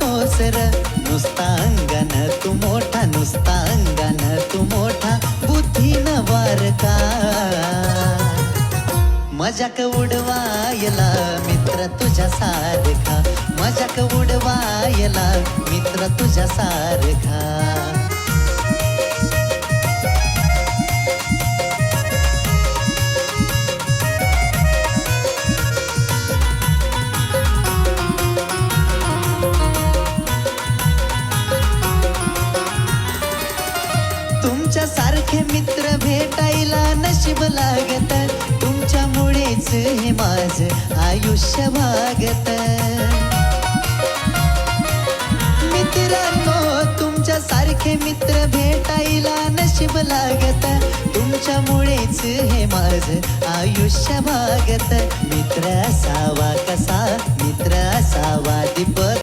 ओसर. नुसता अंगण तू मोठा, नुसता अंगण तू मोठा, बुद्धीनं बारका. मजाक उडवायला मित्र तुझ्या सारखा, मजाक उडवायला मित्र तुझ्या सारखा. तुमच्या सारखे मित्र भेटायला नशीब लागत, तुमच्यामुळेच हे माझं आयुष्य भागत. मित्रांनो, तुमच्या सारखे मित्र भेटायला नशीब लागत, तुमच्यामुळेच हे माझं आयुष्य भागत. मित्र असावा कसा, मित्र असावा दीपक.